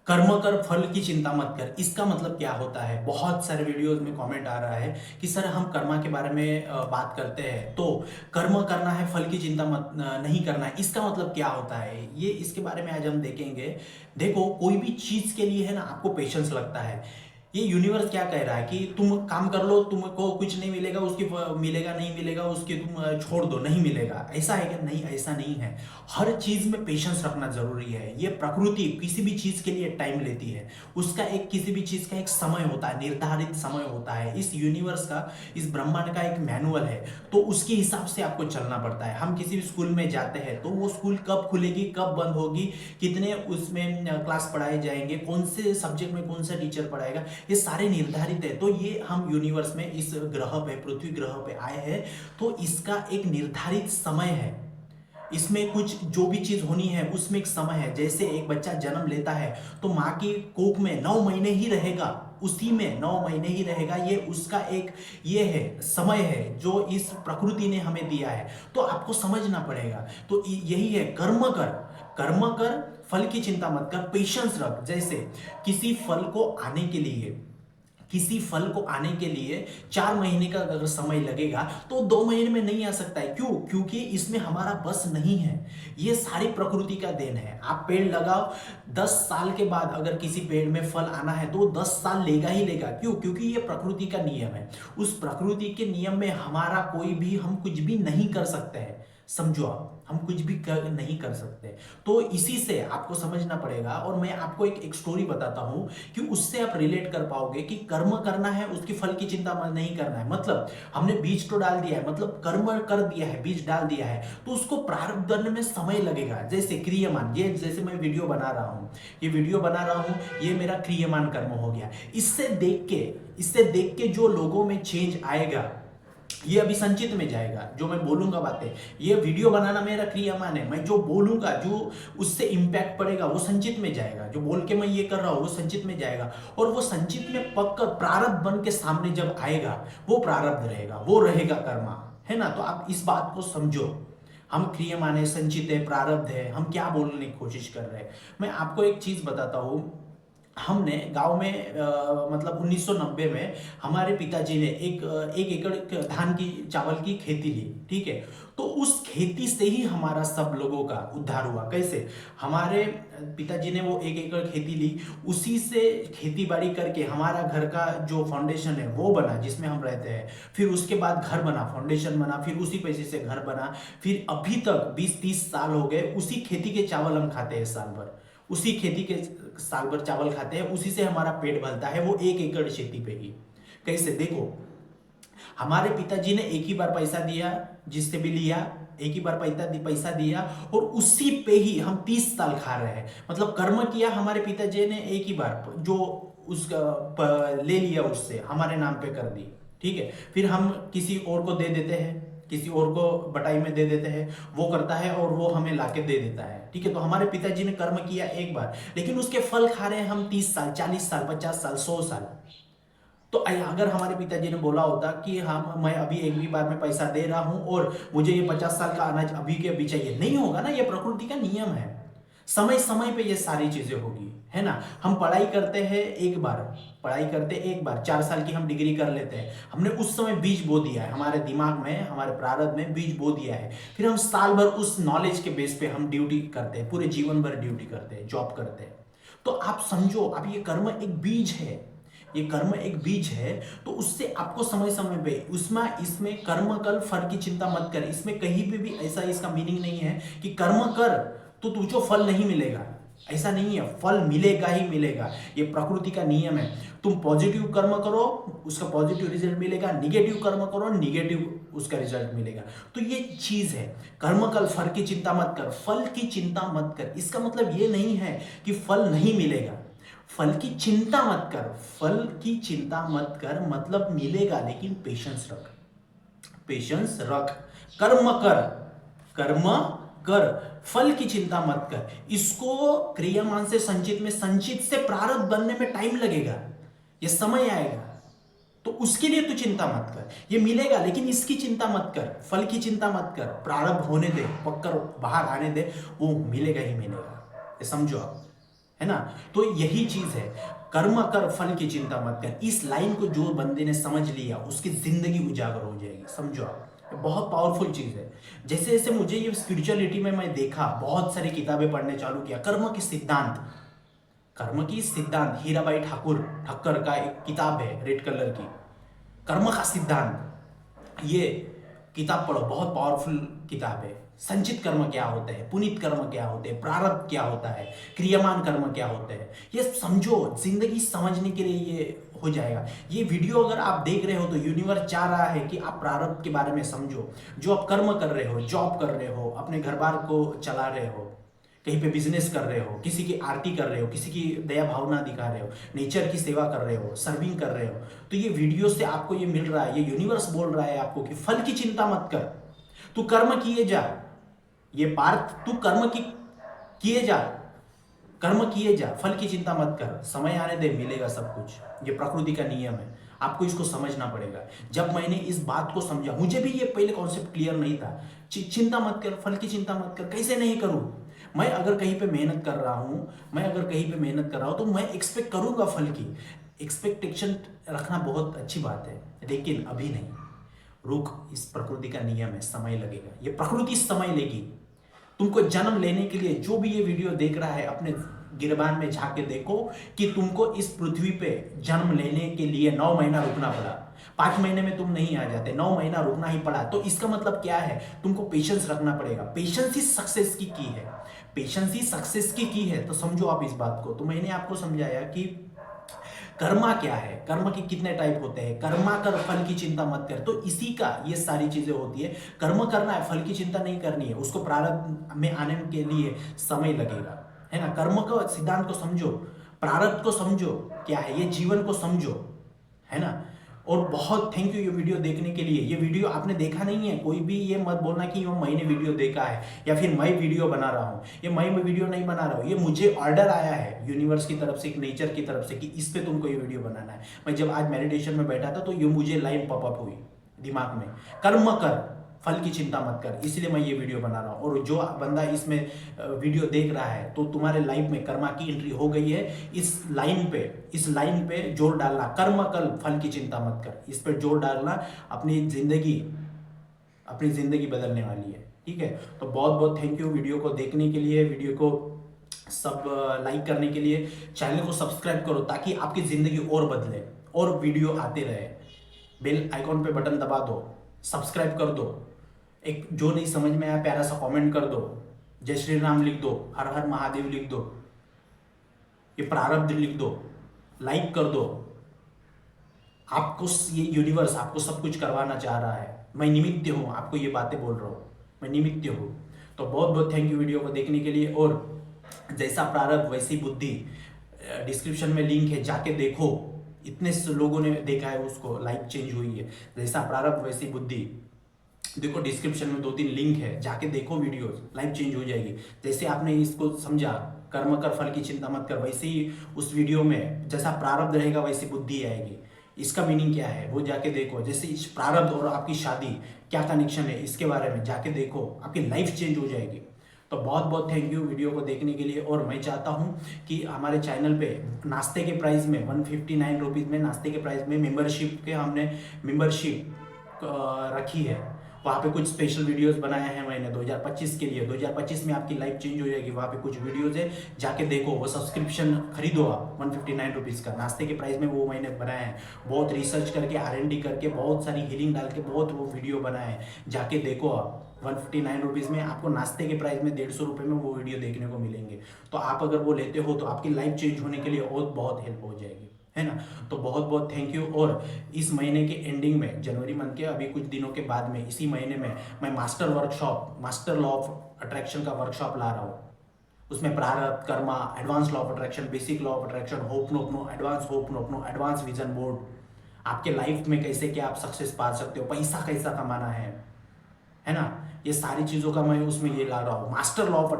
कर्म कर फल की चिंता मत कर, इसका मतलब क्या होता है? बहुत सारे वीडियोस में कमेंट आ रहा है कि सर हम कर्मा के बारे में बात करते हैं तो कर्म करना है, फल की चिंता मत नहीं करना है, इसका मतलब क्या होता है? ये इसके बारे में आज हम देखेंगे। देखो, कोई भी चीज के लिए है ना, आपको पेशेंस लगता है। ये यूनिवर्स क्या कह रहा है कि तुम काम कर लो, तुमको कुछ नहीं मिलेगा, उसकी मिलेगा नहीं मिलेगा, उसकी तुम छोड़ दो, नहीं मिलेगा। ऐसा है क्या? नहीं, ऐसा नहीं है। हर चीज में पेशेंस रखना जरूरी है। ये प्रकृति किसी भी चीज के लिए टाइम लेती है। उसका एक किसी भी चीज का एक समय होता है, निर्धारित समय होता है। इस यूनिवर्स का, इस ब्रह्मांड का एक मैनुअल है, तो उसके हिसाब से आपको चलना पड़ता है। हम किसी भी स्कूल में जाते हैं तो वो स्कूल कब खुलेगी, कब बंद होगी, कितने उसमें क्लास पढ़ाए जाएंगे, कौन से सब्जेक्ट में कौन सा टीचर पढ़ाएगा, ये सारे निर्धारित है। तो ये हम यूनिवर्स में इस ग्रह पे, पृथ्वी ग्रह पे आए हैं, तो इसका एक निर्धारित समय है। इसमें कुछ जो भी चीज होनी है उसमें एक समय है। जैसे एक बच्चा जन्म लेता है तो माँ की कोख में 9 महीने ही रहेगा, उसी में 9 महीने ही रहेगा। ये उसका एक ये है, समय है जो इस प्रकृति ने हमें दिया है। तो आपको समझना पड़ेगा। तो यही है, कर्म कर, कर्म कर, फल की चिंता मत कर, पेशेंस रख। जैसे किसी फल को आने के लिए, किसी फल को आने के लिए 4 महीने का अगर समय लगेगा तो 2 महीने में नहीं आ सकता है। क्यों? क्योंकि इसमें हमारा बस नहीं है। ये सारी प्रकृति का देन है। आप पेड़ लगाओ, 10 साल के बाद अगर किसी पेड़ में फल आना है तो 10 साल लेगा ही लेगा। क्यों? क्योंकि ये प्रकृति का नियम है। उस प्रकृति के नियम में हमारा कोई भी, हम कुछ भी नहीं कर सकते हैं। समझो आप, हम कुछ भी नहीं कर सकते। तो इसी से आपको समझना पड़ेगा। और मैं आपको एक स्टोरी बताता हूं कि उससे आप रिलेट कर पाओगे कि कर्म करना है, उसकी फल की चिंता नहीं करना है। मतलब हमने बीज तो डाल दिया है, मतलब कर्म कर दिया है, बीज डाल दिया है, तो उसको प्रारब्ध करने में समय लगेगा। जैसे क्रियमान, ये जैसे मैं वीडियो बना रहा हूं, ये वीडियो बना रहा हूं, ये मेरा क्रियमान कर्म हो गया। इससे देख के जो लोगों में चेंज आएगा, ये अभी संचित में जाएगा। जो मैं बोलूंगा बातें, ये वीडियो बनाना मेरा क्रियामान है। मैं जो बोलूंगा, जो उससे इंपैक्ट पड़ेगा, वो संचित में जाएगा। जो बोल के मैं ये कर रहा हूं वो संचित में जाएगा, और वो संचित में पककर प्रारब्ध बन के सामने जब आएगा, वो प्रारब्ध रहेगा, वो रहेगा कर्मा, है ना? तो आप इस बात को समझो। हम क्रियमान है, संचित है, प्रारब्ध है, हम क्या बोलने की कोशिश कर रहे हैं। मैं आपको एक चीज बताता हूं। हमने गांव में मतलब 1990 में हमारे पिताजी ने 1 एकड़ धान की, चावल की खेती ली। ठीक है? तो उस खेती से ही हमारा सब लोगों का उद्धार हुआ। कैसे? हमारे पिताजी ने वो 1 एकड़ खेती ली, उसी से खेती बाड़ी करके हमारा घर का जो फाउंडेशन है वो बना, जिसमें हम रहते हैं। फिर उसके बाद घर बना, फाउंडेशन बना, फिर उसी पैसे से घर बना। फिर अभी तक 20-30 साल हो गए, उसी खेती के चावल हम खाते हैं साल भर। उसी खेती के साल भर चावल खाते हैं, उसी से हमारा पेट भरता है, वो 1 एकड़ खेती पे ही। कैसे? देखो, हमारे पिताजी ने एक ही बार पैसा दिया, जिससे भी लिया, एक ही बार पैसा दिया, और उसी पे ही हम 30 साल खा रहे हैं। मतलब कर्म किया हमारे पिताजी ने एक ही बार, जो उसका ले लिया, उससे हमारे नाम पे कर दी। ठीक है? फिर हम किसी और को दे देते हैं, किसी और को बटाई में दे देते हैं, वो करता है और वो हमें लाके दे देता है। ठीक है? तो हमारे पिताजी ने कर्म किया एक बार, लेकिन उसके फल खा रहे हैं हम 30 साल, 40 साल, 50 साल, 100 साल। तो अगर हमारे पिताजी ने बोला होता कि हम, मैं अभी एक भी बार में पैसा दे रहा हूं और मुझे ये 50 साल का अनाज अभी के अभी चाहिए, नहीं होगा ना। ये प्रकृति का नियम है। समय समय पे ये सारी चीजें होगी, है ना? हम पढ़ाई करते हैं एक बार, पढ़ाई करते एक बार, 4 साल की हम डिग्री कर लेते हैं। हमने उस समय बीज बो दिया है, हमारे दिमाग में, हमारे प्रारब्ध में बीज बो दिया है। फिर हम साल भर उस नॉलेज के बेस पे हम ड्यूटी करते हैं, पूरे जीवन भर ड्यूटी करते हैं, जॉब करते हैं। तो आप समझो, अब ये कर्म एक बीज है, ये कर्म एक बीज है। तो उससे आपको समय समय पे उसमें, इसमें कर्म कर फल की चिंता मत कर, इसमें कहीं पे भी ऐसा इसका मीनिंग नहीं है कि कर्म कर तो तुझको फल नहीं मिलेगा। ऐसा नहीं है, फल मिलेगा ही मिलेगा। ये प्रकृति का नियम है। तुम पॉजिटिव कर्म करो, उसका पॉजिटिव रिजल्ट मिलेगा, निगेटिव कर्म करो, निगेटिव उसका रिजल्ट मिलेगा। तो ये चीज है, कर्म कर फल की चिंता मत कर, फल की चिंता मत कर। इसका मतलब ये नहीं है कि फल नहीं मिलेगा। फल की चिंता मत कर, फल की चिंता मत कर मतलब मिलेगा, लेकिन पेशेंस रख, पेशेंस रख। कर्म कर, कर्म कर, फल की चिंता मत कर। इसको क्रियामान से संचित में, संचित से प्रारब्ध बनने में टाइम लगेगा, ये समय आएगा। तो उसके लिए तू चिंता मत कर, ये मिलेगा, लेकिन इसकी चिंता मत कर, फल की चिंता मत कर। प्रारब्ध होने दे, पककर बाहर आने दे, वो मिलेगा ही मिलेगा। ये समझो आप। है ना। तो यही चीज है, कर्म कर फल की चिंता मत कर। इस लाइन को जो बंदे ने समझ लिया उसकी जिंदगी उजागर हो जाएगी, समझो आप। ये बहुत पावरफुल चीज है। जैसे जैसे मुझे ये स्पिरिचुअलिटी में मैं देखा, बहुत सारी किताबें पढ़ने चालू किया, कर्म के सिद्धांत, कर्म की सिद्धांत, हीराबाई ठाकुर ठक्कर का एक किताब है रेड कलर की, कर्म का सिद्धांत। ये किताब पढ़ो, बहुत पावरफुल किताब है। संचित कर्म क्या होते हैं, पुनीत कर्म क्या होते हैं, प्रारब्ध क्या होता है, क्रियमान कर्म क्या होते हैं, ये समझो। जिंदगी समझने के लिए ये हो जाएगा। ये वीडियो अगर आप देख रहे हो तो यूनिवर्स चाह रहा है कि आप प्रारब्ध के बारे में समझो। जो आप कर्म कर रहे हो, जॉब कर रहे हो, अपने घर बार को चला रहे हो, कहीं पे बिजनेस कर रहे हो, किसी की आरती कर रहे हो, किसी की दया भावना दिखा रहे हो, नेचर की सेवा कर रहे हो, सर्विंग कर रहे हो, तो ये वीडियो से आपको ये मिल रहा है, ये यूनिवर्स बोल रहा है आपको कि फल की चिंता मत कर, तू कर्म किए जा। ये पार्थ, तू कर्म की किए जा, कर्म किए जा, फल की चिंता मत कर, समय आने दे, मिलेगा सब कुछ। ये प्रकृति का नियम है, आपको इसको समझना पड़ेगा। जब मैंने इस बात को समझा, मुझे भी ये पहले कॉन्सेप्ट क्लियर नहीं था। चिंता मत कर, फल की चिंता मत कर, कैसे नहीं करूं। मैं अगर कहीं पे मेहनत कर रहा हूं, तो मैं एक्सपेक्ट करूंगा फल की। एक्सपेक्टेशन रखना बहुत अच्छी बात है, लेकिन अभी नहीं, रुक, इस प्रकृति का नियम है, समय लगेगा, ये प्रकृति समय लेगी। तुमको जन्म लेने के लिए, जो भी ये वीडियो देख रहा है, अपने गिरबान में झांक के देखो कि तुमको इस पृथ्वी पे जन्म लेने के लिए 9 महीना रुकना पड़ा। 5 महीने में तुम नहीं आ जाते, 9 महीना रुकना ही पड़ा। तो इसका मतलब क्या है, तुमको पेशेंस रखना पड़ेगा। पेशेंस ही सक्सेस की है, पेशेंस ही सक्सेस की है। तो समझो आप इस बात को। तो मैंने आपको समझाया कि कर्मा क्या है, कर्म के कितने टाइप होते हैं, कर्मा कर फल की चिंता मत कर। तो इसी का ये सारी चीजें होती है। कर्म करना है, फल की चिंता नहीं करनी है। उसको प्रारब्ध में आने के लिए समय लगेगा, है ना। कर्म का सिद्धांत को समझो, प्रारब्ध को समझो क्या है, ये जीवन को समझो, है ना। और बहुत थैंक यू ये वीडियो देखने के लिए। ये वीडियो आपने देखा नहीं है, कोई भी ये मत बोलना कि मैंने वीडियो देखा है या फिर मैं वीडियो बना रहा हूँ। ये मैं वीडियो नहीं बना रहा हूँ, ये मुझे ऑर्डर आया है यूनिवर्स की तरफ से, एक नेचर की तरफ से, कि इस पे तुमको ये वीडियो बनाना है। मैं जब आज मेडिटेशन में बैठा था तो ये मुझे लाइन पॉपअप हुई दिमाग में, कर्म कर फल की चिंता मत कर, इसलिए मैं ये वीडियो बना रहा हूँ। और जो बंदा इसमें वीडियो देख रहा है, तो तुम्हारे लाइफ में कर्मा की एंट्री हो गई है। इस लाइन पे जोर डालना, कर्म कल फल की चिंता मत कर, इस पर जोर डालना। अपनी जिंदगी बदलने वाली है, ठीक है। तो बहुत बहुत थैंक यू वीडियो को देखने के लिए, वीडियो को सब लाइक करने के लिए। चैनल को सब्सक्राइब करो ताकि आपकी जिंदगी और बदले और वीडियो आते रहे। बेल आइकॉन पे बटन दबा दो, सब्सक्राइब कर दो। एक जो नहीं समझ में आया प्यारा सा कमेंट कर दो, जय श्री राम लिख दो, हर हर महादेव लिख दो, ये प्रारब्ध लिख दो, लाइक कर दो। आपको ये यूनिवर्स आपको सब कुछ करवाना चाह रहा है। मैं निमित्त हूं, आपको ये बातें बोल रहा हूं, मैं निमित्त हूं। तो बहुत बहुत थैंक यू वीडियो को देखने के लिए। और जैसा प्रारब्ध वैसी बुद्धि, डिस्क्रिप्शन में लिंक है, जाके देखो। इतने लोगों ने देखा है उसको, लाइफ चेंज हुई है। जैसा प्रारब्ध वैसी बुद्धि, देखो डिस्क्रिप्शन में 2-3 लिंक है, जाके देखो वीडियोस, लाइफ चेंज हो जाएगी। जैसे आपने इसको समझा, कर्म कर फल की चिंता मत कर, वैसे ही उस वीडियो में जैसा प्रारब्ध रहेगा वैसी बुद्धि आएगी। इसका मीनिंग क्या है वो जाके देखो। जैसे इस प्रारब्ध और आपकी शादी क्या कनेक्शन है, इसके बारे में जाके देखो, आपकी लाइफ चेंज हो जाएगी। तो बहुत बहुत थैंक यू वीडियो को देखने के लिए। और मैं चाहता हूँ कि हमारे चैनल पे नाश्ते के प्राइस में 159 रुपीज़ में, नाश्ते के प्राइस में मेंबरशिप के हमने मेंबरशिप रखी है। वहाँ पे कुछ स्पेशल वीडियोस बनाए हैं मैंने 2025 के लिए। 2025 में आपकी लाइफ चेंज हो जाएगी। वहाँ पे कुछ वीडियोस है, जाके देखो। वो सब्सक्रिप्शन खरीदो आप 159 रुपीज़ का, नाश्ते के प्राइस में वो मैंने बनाया है। बहुत रिसर्च करके, R&D करके, बहुत सारी हीलिंग डाल के बहुत वो वीडियो बनाए हैं, जाके देखो आप। 159 रुपीज़ में आपको नाश्ते के प्राइस में 150 रुपये में वो वीडियो देखने को मिलेंगे। तो आप अगर वो लेते हो तो आपकी लाइफ चेंज होने के लिए और बहुत हेल्प हो जाएगी, है ना। तो बहुत बहुत थैंक यू। और इस महीने के एंडिंग में, जनवरी मंथ के अभी कुछ दिनों के बाद में, इसी महीने में मैं मास्टर लॉ ऑफ अट्रैक्शन का वर्कशॉप ला रहा हूँ। उसमें प्रारब्ध, karma, advance law of attraction, basic law of attraction, hooponopono, advance hooponopono, advance vision board, आपके लाइफ में कैसे क्या आप सक्सेस पा सकते हो, पैसा कैसा कमाना है ना। ये सारी चीज़ों का मैं उसमें ये ला रहा हूँ। Master law of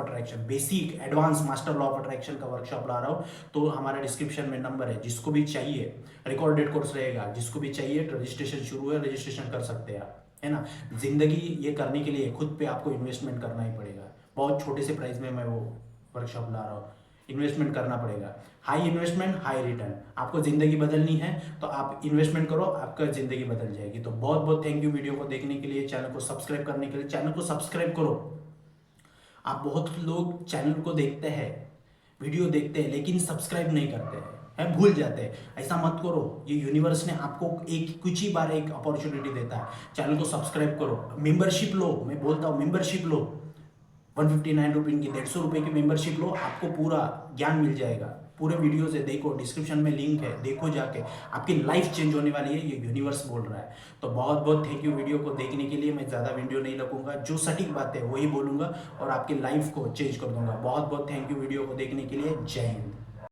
attraction, basic advance master law of attraction का वर्कशॉप ला रहा हूँ। तो हमारे डिस्क्रिप्शन में नंबर है, जिसको भी चाहिए, रिकॉर्डेड कोर्स रहेगा, जिसको भी चाहिए तो रजिस्ट्रेशन शुरू है, रजिस्ट्रेशन कर सकते हैं आप, है ना। जिंदगी ये करने के लिए खुद पे आपको इन्वेस्टमेंट करना ही पड़ेगा। बहुत छोटे से प्राइस में मैं वो वर्कशॉप ला रहा हूँ। इन्वेस्टमेंट करना पड़ेगा। High investment high return. आपको ज़िंदगी बदलनी है तो आप इन्वेस्टमेंट करो, आपका ज़िंदगी बदल जाएगी। तो बहुत बहुत थैंक यू वीडियो को देखने के लिए, चैनल को सब्सक्राइब करने के लिए। चैनल को सब्सक्राइब करो। आप बहुत लोग चैनल को देखते हैं, वीडियो देखते हैं, लेकिन सब्सक्राइब नहीं करते हैं, भूल जाते हैं। ऐसा मत करो। ये यूनिवर्स ने आपको एक कुछ ही बार एक अपॉर्चुनिटी देता है। चैनल को सब्सक्राइब करो, मेंबरशिप लो। मैं बोलता हूँ मेंबरशिप लो, 159 रुपये की, 150 रुपये की मेंबरशिप लो, आपको पूरा ज्ञान मिल जाएगा। पूरे वीडियो से देखो, डिस्क्रिप्शन में लिंक है, देखो जाके, आपकी लाइफ चेंज होने वाली है, ये यूनिवर्स बोल रहा है। तो बहुत बहुत थैंक यू वीडियो को देखने के लिए। मैं ज़्यादा वीडियो नहीं लगूंगा, जो सटीक बात है वही बोलूंगा और आपकी लाइफ को चेंज कर दूंगा। बहुत बहुत थैंक यू वीडियो को देखने के लिए। जय हिंद।